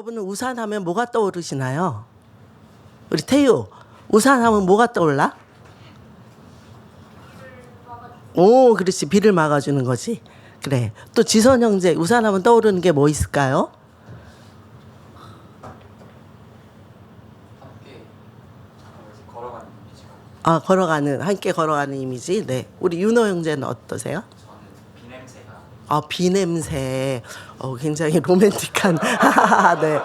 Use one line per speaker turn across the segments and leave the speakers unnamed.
여러분은 우산 하면 뭐가 떠오르시나요? 우리 태유, 우산 하면 뭐가 떠올라? 오, 그렇지. 비를 막아주는 거지. 그래. 또 지선 형제, 우산 하면 떠오르는 게 뭐 있을까요?
걸어가는 이미지가.
아, 걸어가는, 함께 걸어가는 이미지. 네. 우리 윤호 형제는 어떠세요?
저는 비 냄새가.
아, 비 냄새. 굉장히 로맨틱한. 네.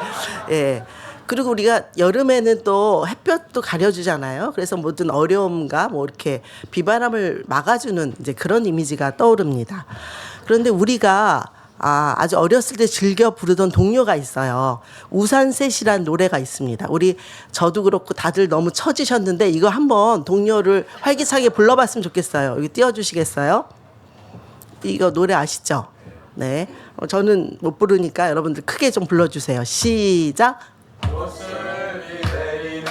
예. 그리고 우리가 여름에는 또 햇볕도 가려주잖아요. 그래서 모든 어려움과 뭐 이렇게 비바람을 막아주는 이제 그런 이미지가 떠오릅니다. 그런데 우리가 아주 어렸을 때 즐겨 부르던 동요가 있어요. 우산셋이란 노래가 있습니다. 저도 그렇고 다들 너무 처지셨는데 이거 한번 동요를 활기차게 불러봤으면 좋겠어요. 여기 띄워주시겠어요? 이거 노래 아시죠? 네. 저는 못 부르니까 여러분들 크게 좀 불러주세요. 시작.
옷을 내리는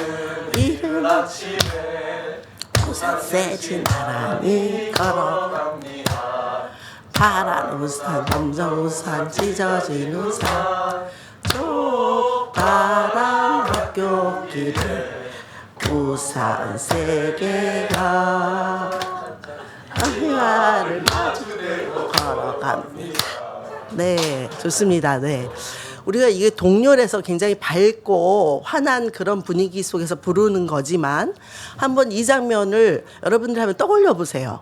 이른
아침에
우산셋이 나란히 걸어갑니다. 파란 우산, 검정 우산, 찢어진 우산, 좁다란 학교 길을 우산 세 개가 하나를 마주대고 걸어갑니다. 네, 좋습니다. 네. 우리가 이게 동요라서 굉장히 밝고 환한 그런 분위기 속에서 부르는 거지만 한번 이 장면을 여러분들 한번 떠올려 보세요.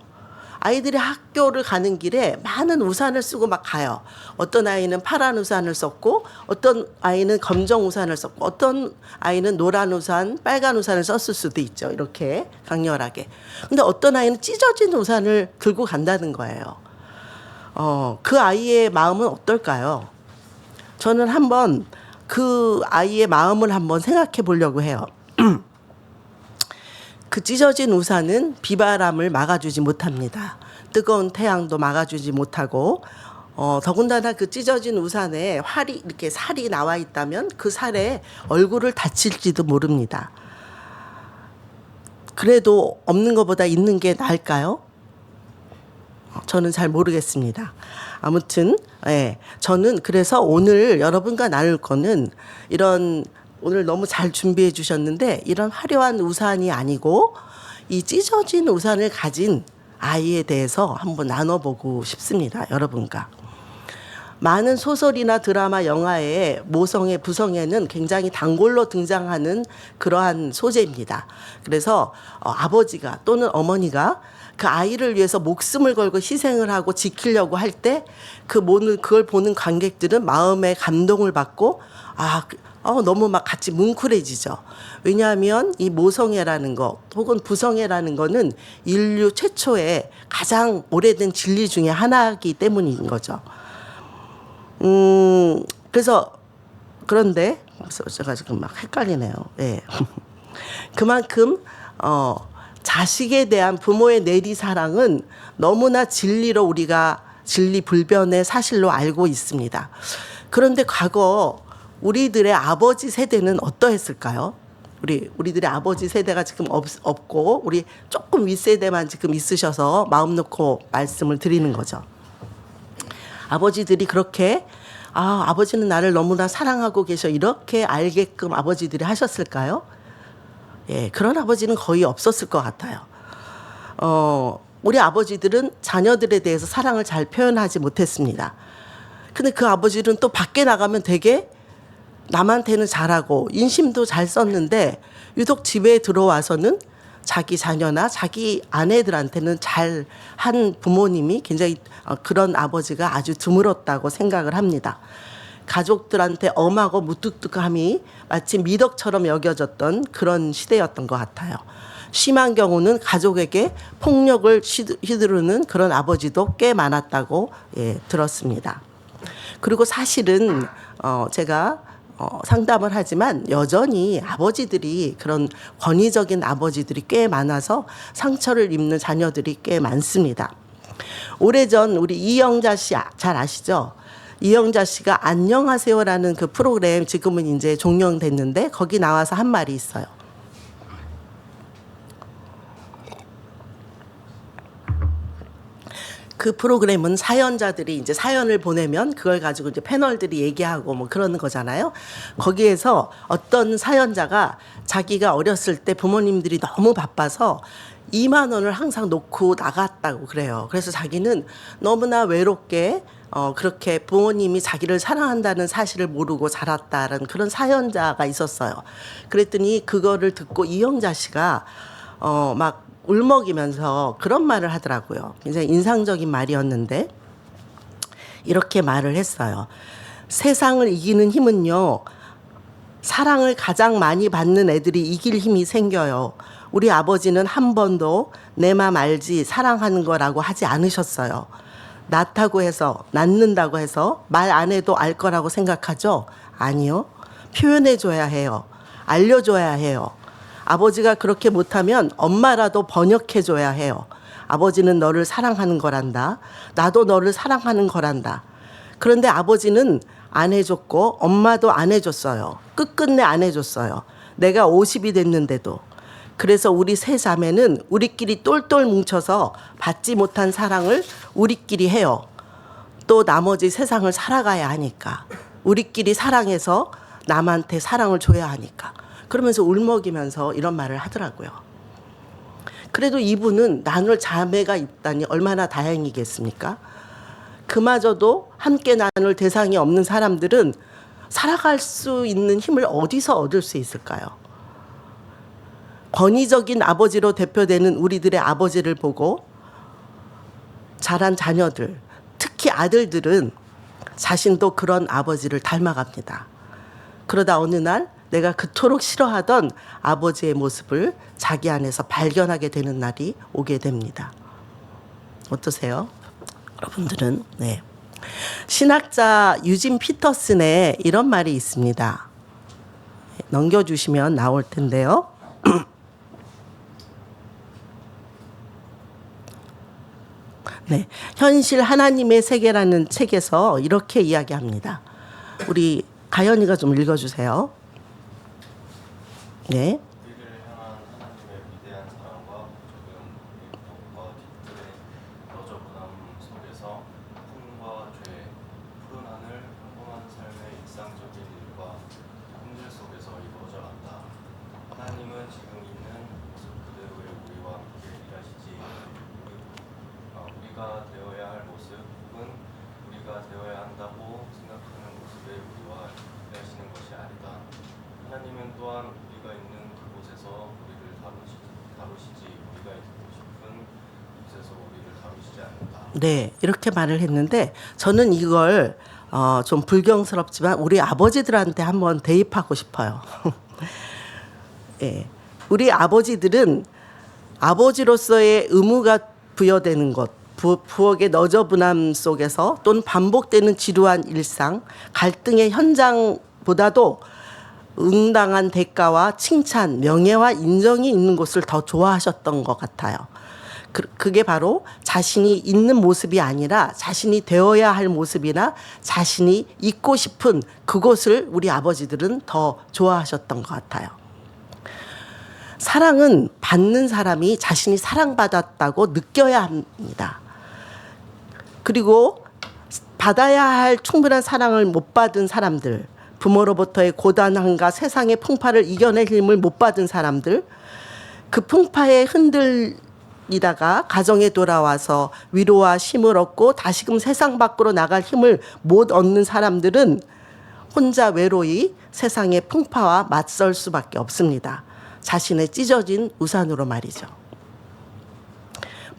아이들이 학교를 가는 길에 많은 우산을 쓰고 막 가요. 어떤 아이는 파란 우산을 썼고 어떤 아이는 검정 우산을 썼고 어떤 아이는 노란 우산, 빨간 우산을 썼을 수도 있죠. 이렇게 강렬하게. 근데 어떤 아이는 찢어진 우산을 들고 간다는 거예요. 그 아이의 마음은 어떨까요? 저는 한번 그 아이의 마음을 한번 생각해 보려고 해요. 그 찢어진 우산은 비바람을 막아주지 못합니다. 뜨거운 태양도 막아주지 못하고 더군다나 그 찢어진 우산에 이렇게 살이 나와 있다면 그 살에 얼굴을 다칠지도 모릅니다. 그래도 없는 것보다 있는 게 나을까요? 저는 잘 모르겠습니다. 아무튼 저는 그래서 오늘 여러분과 나눌 거는 오늘 너무 잘 준비해 주셨는데 이런 화려한 우산이 아니고 이 찢어진 우산을 가진 아이에 대해서 한번 나눠보고 싶습니다. 여러분과. 많은 소설이나 드라마, 영화의 모성애, 부성애는 굉장히 단골로 등장하는 그러한 소재입니다. 그래서 아버지가 또는 어머니가 그 아이를 위해서 목숨을 걸고 희생을 하고 지키려고 할 때 그걸 보는 관객들은 마음의 감동을 받고 너무 막 같이 뭉클해지죠. 왜냐하면 이 모성애라는 거 혹은 부성애라는 거는 인류 최초의 가장 오래된 진리 중에 하나이기 때문인 거죠. 그런데 제가 지금 막 헷갈리네요. 예. 그만큼 자식에 대한 부모의 내리사랑은 너무나 진리로 우리가 진리불변의 사실로 알고 있습니다. 그런데 과거 우리들의 아버지 세대는 어떠했을까요? 우리들의 아버지 세대가 지금 없고 우리 조금 윗세대만 지금 있으셔서 마음 놓고 말씀을 드리는 거죠. 아버지들이 그렇게 아버지는 나를 너무나 사랑하고 계셔 이렇게 알게끔 아버지들이 하셨을까요? 예, 그런 아버지는 거의 없었을 것 같아요. 우리 아버지들은 자녀들에 대해서 사랑을 잘 표현하지 못했습니다. 근데 그 아버지는 또 밖에 나가면 되게 남한테는 잘하고 인심도 잘 썼는데 유독 집에 들어와서는 자기 자녀나 자기 아내들한테는 잘한 부모님이 굉장히 그런 아버지가 아주 드물었다고 생각을 합니다. 가족들한테 엄하고 무뚝뚝함이 마치 미덕처럼 여겨졌던 그런 시대였던 것 같아요. 심한 경우는 가족에게 폭력을 휘두르는 그런 아버지도 꽤 많았다고 들었습니다. 그리고 사실은 제가 상담을 하지만 여전히 아버지들이 그런 권위적인 아버지들이 꽤 많아서 상처를 입는 자녀들이 꽤 많습니다. 오래전 우리 이영자 씨 잘 아시죠? 이영자 씨가 안녕하세요라는 그 프로그램 지금은 이제 종영됐는데 거기 나와서 한 말이 있어요. 그 프로그램은 사연자들이 이제 사연을 보내면 그걸 가지고 이제 패널들이 얘기하고 뭐 그러는 거잖아요. 거기에서 어떤 사연자가 자기가 어렸을 때 부모님들이 너무 바빠서 2만 원을 항상 놓고 나갔다고 그래요. 그래서 자기는 너무나 외롭게 그렇게 부모님이 자기를 사랑한다는 사실을 모르고 자랐다는 그런 사연자가 있었어요. 그랬더니 그거를 듣고 이영자 씨가 막 울먹이면서 그런 말을 하더라고요. 굉장히 인상적인 말이었는데 이렇게 말을 했어요. 세상을 이기는 힘은요, 사랑을 가장 많이 받는 애들이 이길 힘이 생겨요. 우리 아버지는 한 번도 내 맘 알지 사랑하는 거라고 하지 않으셨어요. 낳다고 해서, 낳는다고 해서 말 안 해도 알 거라고 생각하죠? 아니요. 표현해줘야 해요. 알려줘야 해요. 아버지가 그렇게 못하면 엄마라도 번역해줘야 해요. 아버지는 너를 사랑하는 거란다. 나도 너를 사랑하는 거란다. 그런데 아버지는 안 해줬고 엄마도 안 해줬어요. 끝끝내 안 해줬어요. 내가 50이 됐는데도. 그래서 우리 세 자매는 우리끼리 똘똘 뭉쳐서 받지 못한 사랑을 우리끼리 해요. 또 나머지 세상을 살아가야 하니까. 우리끼리 사랑해서 남한테 사랑을 줘야 하니까. 그러면서 울먹이면서 이런 말을 하더라고요. 그래도 이분은 나눌 자매가 있다니 얼마나 다행이겠습니까? 그마저도 함께 나눌 대상이 없는 사람들은 살아갈 수 있는 힘을 어디서 얻을 수 있을까요? 권위적인 아버지로 대표되는 우리들의 아버지를 보고 자란 자녀들, 특히 아들들은 자신도 그런 아버지를 닮아갑니다. 그러다 어느 날 내가 그토록 싫어하던 아버지의 모습을 자기 안에서 발견하게 되는 날이 오게 됩니다. 어떠세요? 여러분들은? 네. 신학자 유진 피터슨의 이런 말이 있습니다. 넘겨주시면 나올 텐데요. 네, 현실 하나님의 세계라는 책에서 이렇게 이야기합니다. 우리 가연이가 좀 읽어주세요. 네.
우리를 향한 하나님의 위대한 사랑과 조금 행복과 뒤뜰의 너저분함 속에서 풍과 죄, 푸른 하늘, 평범한 삶의 일상적인 일과 힘들 속에서 이루어져 간다. 하나님은 지금 있는 모습 그대로의 우리와 함께 일하시지. 우리가 되어야 할 모습은 우리가 되어야 한다고 생각하는 모습의 우리와 일하시는 것이 아니다. 하나님은 또한 우리가 있는 그곳에서 우리를 다루시지 우리가 있고 싶은 곳에서 우리를 다루시지 않는다.
네, 이렇게 말을 했는데 저는 이걸 좀 불경스럽지만 우리 아버지들한테 한번 대입하고 싶어요. 예, 우리 아버지들은 아버지로서의 의무가 부여되는 것, 부엌의 너저분함 속에서 또는 반복되는 지루한 일상, 갈등의 현장보다도 응당한 대가와 칭찬, 명예와 인정이 있는 곳을 더 좋아하셨던 것 같아요. 그게 바로 자신이 있는 모습이 아니라 자신이 되어야 할 모습이나 자신이 있고 싶은 그곳을 우리 아버지들은 더 좋아하셨던 것 같아요. 사랑은 받는 사람이 자신이 사랑받았다고 느껴야 합니다. 그리고 받아야 할 충분한 사랑을 못 받은 사람들, 부모로부터의 고단함과 세상의 풍파를 이겨낼 힘을 못 받은 사람들, 그 풍파에 흔들리다가 가정에 돌아와서 위로와 쉼을 얻고 다시금 세상 밖으로 나갈 힘을 못 얻는 사람들은 혼자 외로이 세상의 풍파와 맞설 수밖에 없습니다. 자신의 찢어진 우산으로 말이죠.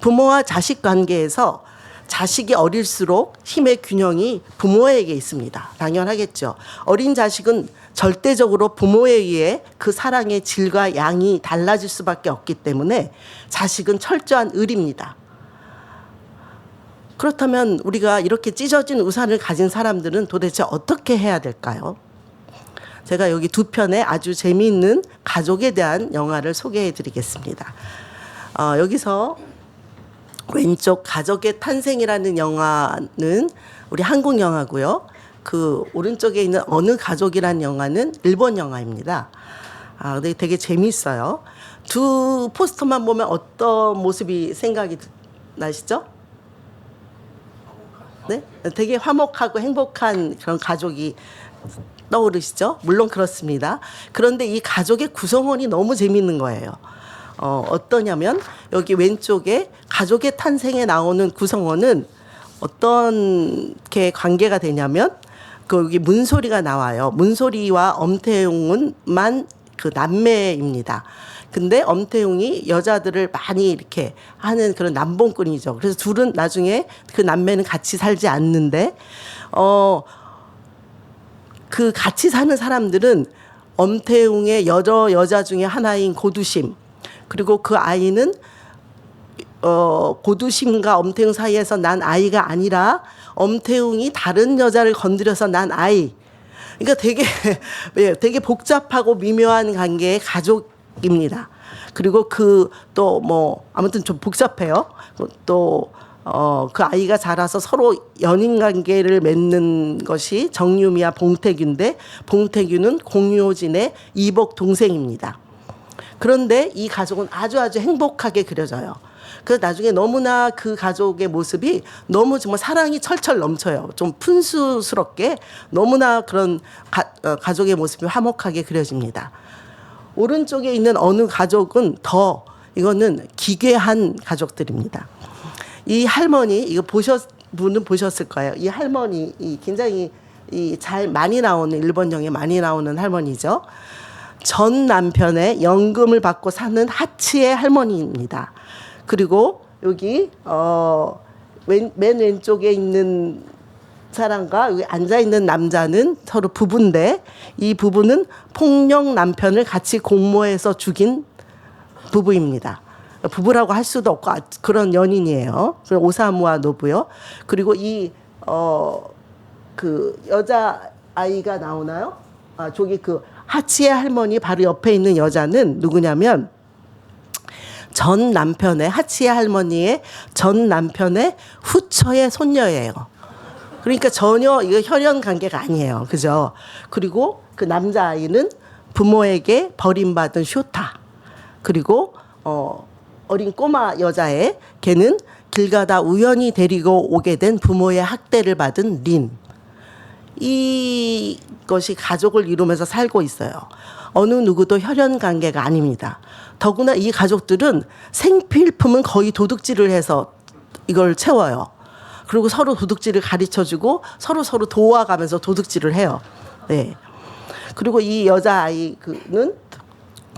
부모와 자식 관계에서 자식이 어릴수록 힘의 균형이 부모에게 있습니다. 당연하겠죠. 어린 자식은 절대적으로 부모에 의해 그 사랑의 질과 양이 달라질 수밖에 없기 때문에 자식은 철저한 을입니다. 그렇다면 우리가 이렇게 찢어진 우산을 가진 사람들은 도대체 어떻게 해야 될까요? 제가 여기 두 편의 아주 재미있는 가족에 대한 영화를 소개해 드리겠습니다. 여기서 왼쪽 가족의 탄생이라는 영화는 우리 한국 영화고요. 그 오른쪽에 있는 어느 가족이라는 영화는 일본 영화입니다. 근데 되게 재미있어요. 두 포스터만 보면 어떤 모습이 생각이 나시죠? 네? 되게 화목하고 행복한 그런 가족이 떠오르시죠? 물론 그렇습니다. 그런데 이 가족의 구성원이 너무 재밌는 거예요. 어떠냐면 여기 왼쪽에 가족의 탄생에 나오는 구성원은 어떤 게 관계가 되냐면 그 여기 문소리가 나와요. 문소리와 엄태웅은만 그 남매입니다. 근데 엄태웅이 여자들을 많이 이렇게 하는 그런 남봉꾼이죠. 그래서 둘은 나중에 그 남매는 같이 살지 않는데 그 같이 사는 사람들은 엄태웅의 여자 중에 하나인 고두심, 그리고 그 아이는 고두심과 엄태웅 사이에서 난 아이가 아니라 엄태웅이 다른 여자를 건드려서 난 아이. 그러니까 되게 복잡하고 미묘한 관계의 가족입니다. 그리고 그 또 뭐 아무튼 좀 복잡해요. 또 그 아이가 자라서 서로 연인 관계를 맺는 것이 정유미와 봉태규인데, 봉태규는 공효진의 이복 동생입니다. 그런데 이 가족은 아주 행복하게 그려져요. 그래서 나중에 너무나 그 가족의 모습이 너무 정말 사랑이 철철 넘쳐요. 좀 푼수스럽게 너무나 그런 가족의 모습이 화목하게 그려집니다. 오른쪽에 있는 어느 가족은 더 이거는 기괴한 가족들입니다. 이 할머니, 이거 분은 보셨을 거예요. 이 할머니, 굉장히 잘 많이 나오는, 일본영에 많이 나오는 할머니죠. 전 남편의 연금을 받고 사는 하치의 할머니입니다. 그리고 여기 맨 왼쪽에 있는 사람과 여기 앉아 있는 남자는 서로 부부인데, 이 부부는 폭력 남편을 같이 공모해서 죽인 부부입니다. 부부라고 할 수도 없고 그런 연인이에요. 오사무와 노부요. 그리고 그 여자 아이가 나오나요? 저기 그 하치의 할머니 바로 옆에 있는 여자는 누구냐면 하치의 할머니의 전 남편의 후처의 손녀예요. 그러니까 전혀 이거 혈연 관계가 아니에요. 그죠? 그리고 그 남자아이는 부모에게 버림받은 쇼타. 그리고 어린 꼬마 여자애, 걔는 길 가다 우연히 데리고 오게 된 부모의 학대를 받은 린. 이것이 가족을 이루면서 살고 있어요. 어느 누구도 혈연 관계가 아닙니다. 더구나 이 가족들은 생필품은 거의 도둑질을 해서 이걸 채워요. 그리고 서로 도둑질을 가르쳐주고 서로 도와가면서 도둑질을 해요. 네. 그리고 이 여자아이는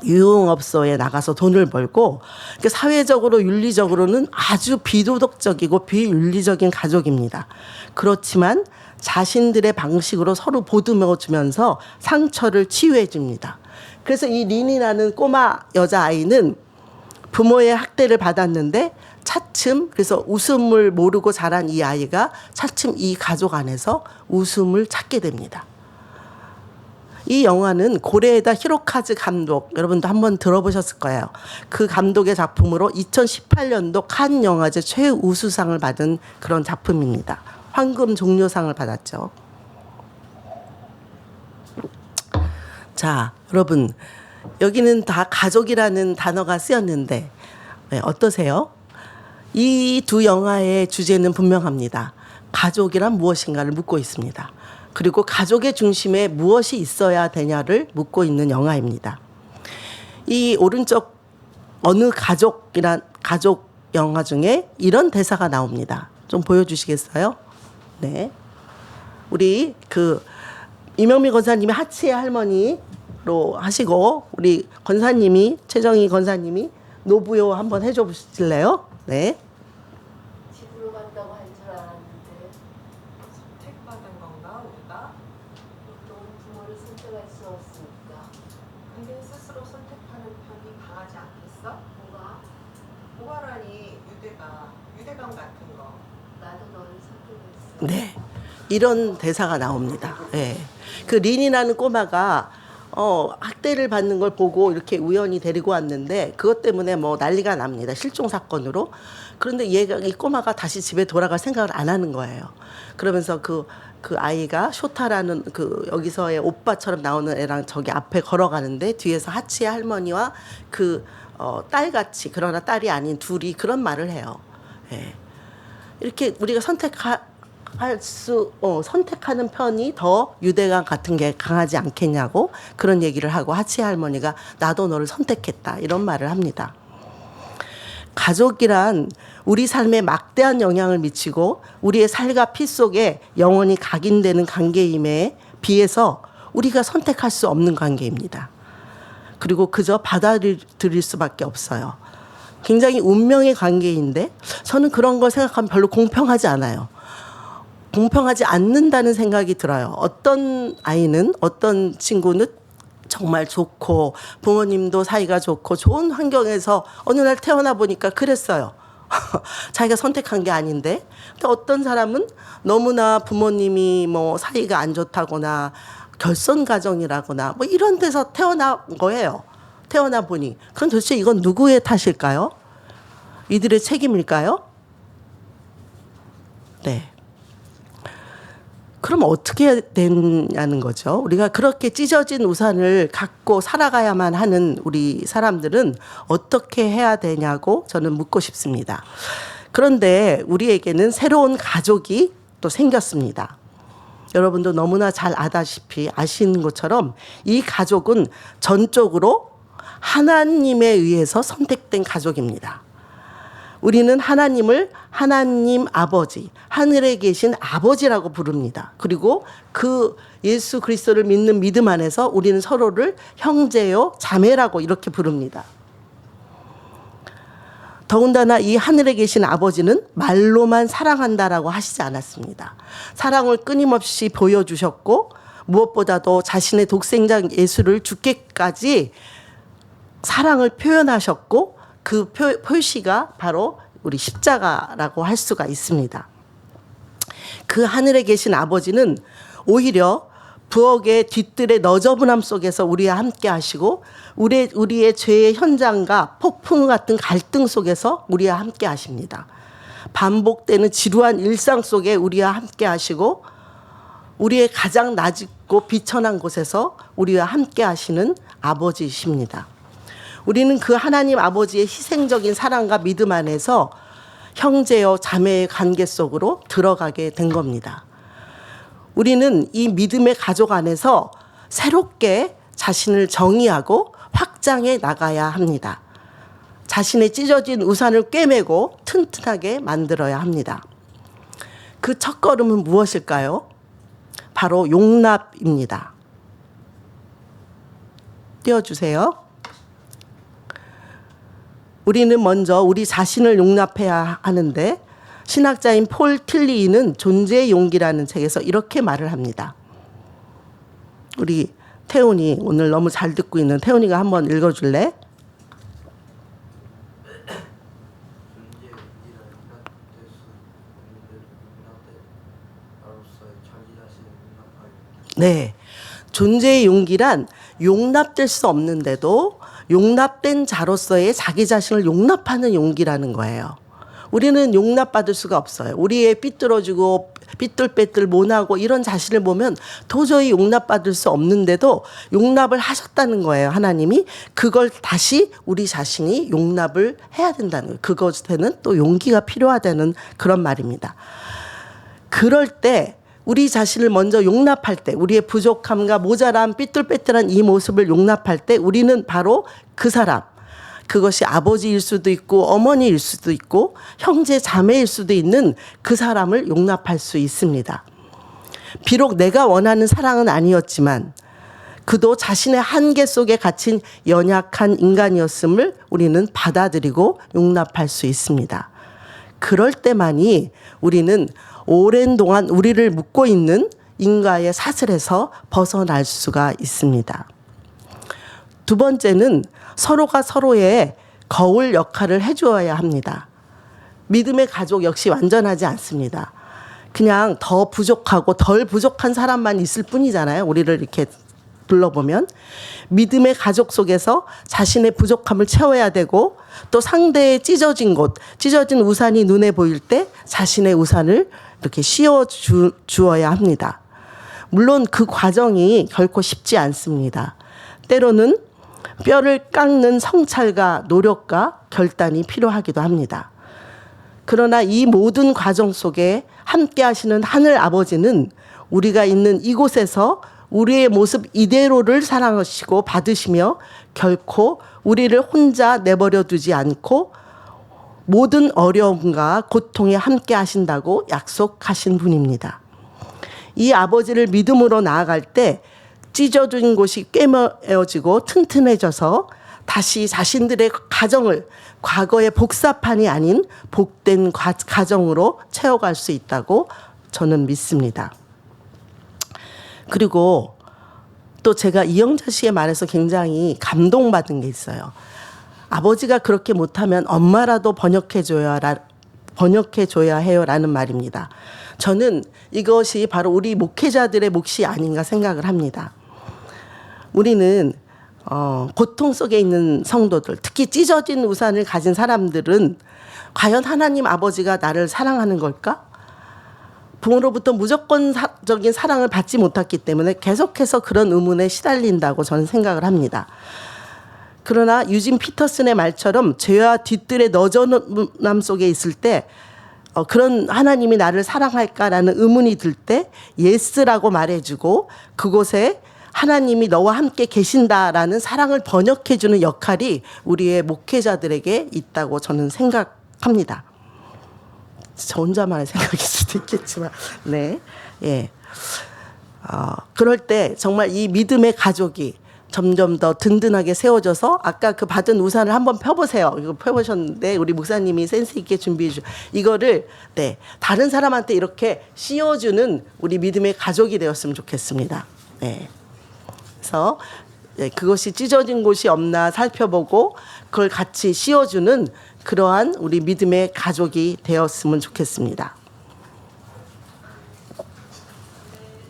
유흥업소에 나가서 돈을 벌고, 그러니까 사회적으로 윤리적으로는 아주 비도덕적이고 비윤리적인 가족입니다. 그렇지만 자신들의 방식으로 서로 보듬어주면서 상처를 치유해 줍니다. 그래서 이 린이라는 꼬마 여자아이는 부모의 학대를 받았는데 차츰, 그래서 웃음을 모르고 자란 이 아이가 차츰 이 가족 안에서 웃음을 찾게 됩니다. 이 영화는 고레에다 히로카즈 감독, 여러분도 한번 들어보셨을 거예요. 그 감독의 작품으로 2018년도 칸 영화제 최우수상을 받은 그런 작품입니다. 황금 종려상을 받았죠. 자, 여러분, 여기는 다 가족이라는 단어가 쓰였는데 어떠세요? 이 두 영화의 주제는 분명합니다. 가족이란 무엇인가를 묻고 있습니다. 그리고 가족의 중심에 무엇이 있어야 되냐를 묻고 있는 영화입니다. 이 오른쪽 어느 가족 영화 중에 이런 대사가 나옵니다. 좀 보여주시겠어요? 네. 우리 이명미 권사님이 하치의 할머니로 하시고, 우리 권사님이, 최정희 권사님이 노부요 한번 해줘 보실래요? 네.
집으로 간다고 할 줄 알았는데
선택받은 건가 우리가?
보통 부모를 선택할 수 없으니까.
근데 스스로 선택하는 편이 강하지 않겠어? 뭐가라니 유대감 같은 거.
나도 너를 선택했어.
네. 이런 대사가 나옵니다. 네. 그 린이라는 꼬마가 학대를 받는 걸 보고 이렇게 우연히 데리고 왔는데, 그것 때문에 뭐 난리가 납니다. 실종 사건으로. 그런데 이 꼬마가 다시 집에 돌아갈 생각을 안 하는 거예요. 그러면서 그 아이가 쇼타라는 여기서의 오빠처럼 나오는 애랑 저기 앞에 걸어가는데, 뒤에서 하치의 할머니와 딸같이, 그러나 딸이 아닌 둘이 그런 말을 해요. 예. 이렇게 우리가 선택하는 편이 더 유대감 같은 게 강하지 않겠냐고 그런 얘기를 하고 하치 할머니가 나도 너를 선택했다 이런 말을 합니다. 가족이란 우리 삶에 막대한 영향을 미치고 우리의 살과 피 속에 영원히 각인되는 관계임에 비해서 우리가 선택할 수 없는 관계입니다. 그리고 그저 받아들일 수밖에 없어요. 굉장히 운명의 관계인데 저는 그런 걸 생각하면 별로 공평하지 않아요. 공평하지 않는다는 생각이 들어요. 어떤 아이는 어떤 친구는 정말 좋고 부모님도 사이가 좋고 좋은 환경에서 어느 날 태어나 보니까 그랬어요. 자기가 선택한 게 아닌데. 근데 어떤 사람은 너무나 부모님이 뭐 사이가 안 좋다거나 결손 가정이라거나 뭐 이런 데서 태어난 거예요. 태어나 보니. 그럼 도대체 이건 누구의 탓일까요? 이들의 책임일까요? 네. 그럼 어떻게 해야 되냐는 거죠. 우리가 그렇게 찢어진 우산을 갖고 살아가야만 하는 우리 사람들은 어떻게 해야 되냐고 저는 묻고 싶습니다. 그런데 우리에게는 새로운 가족이 또 생겼습니다. 여러분도 너무나 잘 아시는 것처럼 이 가족은 전적으로 하나님에 의해서 선택된 가족입니다. 우리는 하나님을 하나님 아버지, 하늘에 계신 아버지라고 부릅니다. 그리고 그 예수 그리스도를 믿는 믿음 안에서 우리는 서로를 형제요, 자매라고 이렇게 부릅니다. 더군다나 이 하늘에 계신 아버지는 말로만 사랑한다라고 하시지 않았습니다. 사랑을 끊임없이 보여주셨고 무엇보다도 자신의 독생자 예수를 죽게까지 사랑을 표현하셨고 그 표시가 바로 우리 십자가라고 할 수가 있습니다. 그 하늘에 계신 아버지는 오히려 부엌의 뒤뜰의 너저분함 속에서 우리와 함께 하시고 우리의 죄의 현장과 폭풍 같은 갈등 속에서 우리와 함께 하십니다. 반복되는 지루한 일상 속에 우리와 함께 하시고 우리의 가장 낮고 비천한 곳에서 우리와 함께 하시는 아버지이십니다. 우리는 그 하나님 아버지의 희생적인 사랑과 믿음 안에서 형제요 자매의 관계 속으로 들어가게 된 겁니다. 우리는 이 믿음의 가족 안에서 새롭게 자신을 정의하고 확장해 나가야 합니다. 자신의 찢어진 우산을 꿰매고 튼튼하게 만들어야 합니다. 그 첫걸음은 무엇일까요? 바로 용납입니다. 띄워주세요. 우리는 먼저 우리 자신을 용납해야 하는데 신학자인 폴 틸리는 존재의 용기라는 책에서 이렇게 말을 합니다. 우리 태훈이 오늘 너무 잘 듣고 있는 태훈이가 한번 읽어줄래? 네, 존재의 용기란 용납될 수 없는데도 용납된 자로서의 자기 자신을 용납하는 용기라는 거예요. 우리는 용납받을 수가 없어요. 우리의 삐뚤어지고 삐뚤빼뚤 모나고 이런 자신을 보면 도저히 용납받을 수 없는데도 용납을 하셨다는 거예요. 하나님이 그걸 다시 우리 자신이 용납을 해야 된다는 거예요. 그것에는 또 용기가 필요하다는 그런 말입니다. 그럴 때 우리 자신을 먼저 용납할 때 우리의 부족함과 모자람 삐뚤빼뚤한 이 모습을 용납할 때 우리는 바로 그 사람, 그것이 아버지일 수도 있고 어머니일 수도 있고 형제 자매일 수도 있는 그 사람을 용납할 수 있습니다. 비록 내가 원하는 사랑은 아니었지만 그도 자신의 한계 속에 갇힌 연약한 인간이었음을 우리는 받아들이고 용납할 수 있습니다. 그럴 때만이 우리는 오랜 동안 우리를 묶고 있는 인과의 사슬에서 벗어날 수가 있습니다. 두 번째는 서로가 서로의 거울 역할을 해주어야 합니다. 믿음의 가족 역시 완전하지 않습니다. 그냥 더 부족하고 덜 부족한 사람만 있을 뿐이잖아요. 우리를 이렇게 둘러보면 믿음의 가족 속에서 자신의 부족함을 채워야 되고 또 상대의 찢어진 우산이 눈에 보일 때 자신의 우산을 이렇게 씌워 주어야 합니다. 물론 그 과정이 결코 쉽지 않습니다. 때로는 뼈를 깎는 성찰과 노력과 결단이 필요하기도 합니다. 그러나 이 모든 과정 속에 함께 하시는 하늘 아버지는 우리가 있는 이곳에서 우리의 모습 이대로를 사랑하시고 받으시며 결코 우리를 혼자 내버려 두지 않고 모든 어려움과 고통에 함께 하신다고 약속하신 분입니다. 이 아버지를 믿음으로 나아갈 때 찢어진 곳이 꿰매어지고 튼튼해져서 다시 자신들의 가정을 과거의 복사판이 아닌 복된 가정으로 채워갈 수 있다고 저는 믿습니다. 그리고 또 제가 이영자 씨의 말에서 굉장히 감동받은 게 있어요. 아버지가 그렇게 못하면 엄마라도 번역해줘야 해요라는 말입니다. 저는 이것이 바로 우리 목회자들의 몫이 아닌가 생각을 합니다. 우리는 고통 속에 있는 성도들, 특히 찢어진 우산을 가진 사람들은 과연 하나님 아버지가 나를 사랑하는 걸까? 부모로부터 무조건적인 사랑을 받지 못했기 때문에 계속해서 그런 의문에 시달린다고 저는 생각을 합니다. 그러나 유진 피터슨의 말처럼 죄와 뒤뜰의 너저남 속에 있을 때 그런 하나님이 나를 사랑할까라는 의문이 들 때 예스라고 말해주고 그곳에 하나님이 너와 함께 계신다라는 사랑을 번역해주는 역할이 우리의 목회자들에게 있다고 저는 생각합니다. 저 혼자만의 생각일 수도 있겠지만, 네, 예. 그럴 때 정말 이 믿음의 가족이 점점 더 든든하게 세워져서 아까 그 받은 우산을 한번 펴보세요. 이거 펴보셨는데 우리 목사님이 센스 있게 준비해 주. 이거를 네 다른 사람한테 이렇게 씌워주는 우리 믿음의 가족이 되었으면 좋겠습니다. 네. 그래서 그것이 찢어진 곳이 없나 살펴보고 그걸 같이 씌워주는 그러한 우리 믿음의 가족이 되었으면 좋겠습니다.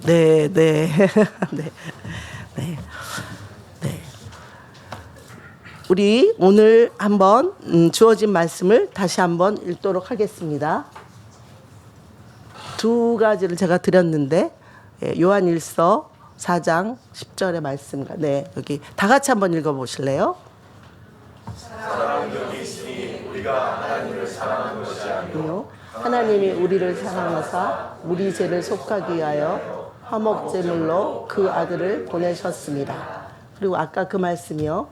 네, 네, 네, 네, 네. 우리 오늘 한번 주어진 말씀을 다시 한번 읽도록 하겠습니다. 두 가지를 제가 드렸는데 요한일서 4장 10절의 말씀. 네, 여기 다 같이 한번 읽어보실래요?
사랑은 여기 있으니 우리가 하나님을 사랑한 것이 아니요
하나님이 우리를 사랑하사 우리 죄를 속하기 위하여 화목제물로 그 아들을 보내셨습니다. 그리고 아까 그 말씀이요.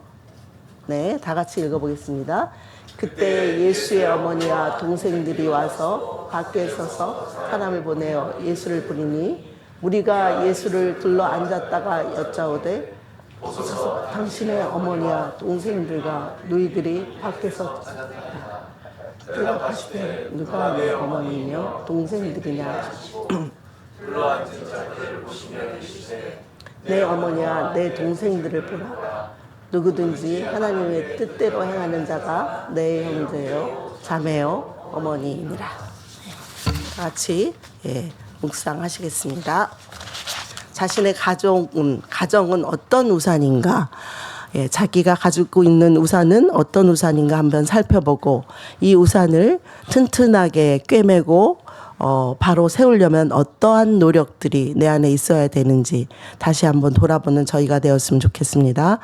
네, 다 같이 읽어보겠습니다. 그때 예수의 어머니와 동생들이 와서 밖에 서서 사람을 보내어 예수를 부르니 우리가 예수를 둘러 앉았다가 여짜오되 당신의 어머니와 동생들과 너희들이 밖에서 대답하시되 누가 내 어머니며 동생들이냐 내 어머니와 내 동생들을 보라. 누구든지 하나님의 뜻대로 행하는 자가 내 형제요 자매요 어머니이니라. 다 같이 묵상하시겠습니다. 자신의 가정은 어떤 우산인가? 자기가 가지고 있는 우산은 어떤 우산인가 한번 살펴보고 이 우산을 튼튼하게 꿰매고 바로 세우려면 어떠한 노력들이 내 안에 있어야 되는지 다시 한번 돌아보는 저희가 되었으면 좋겠습니다.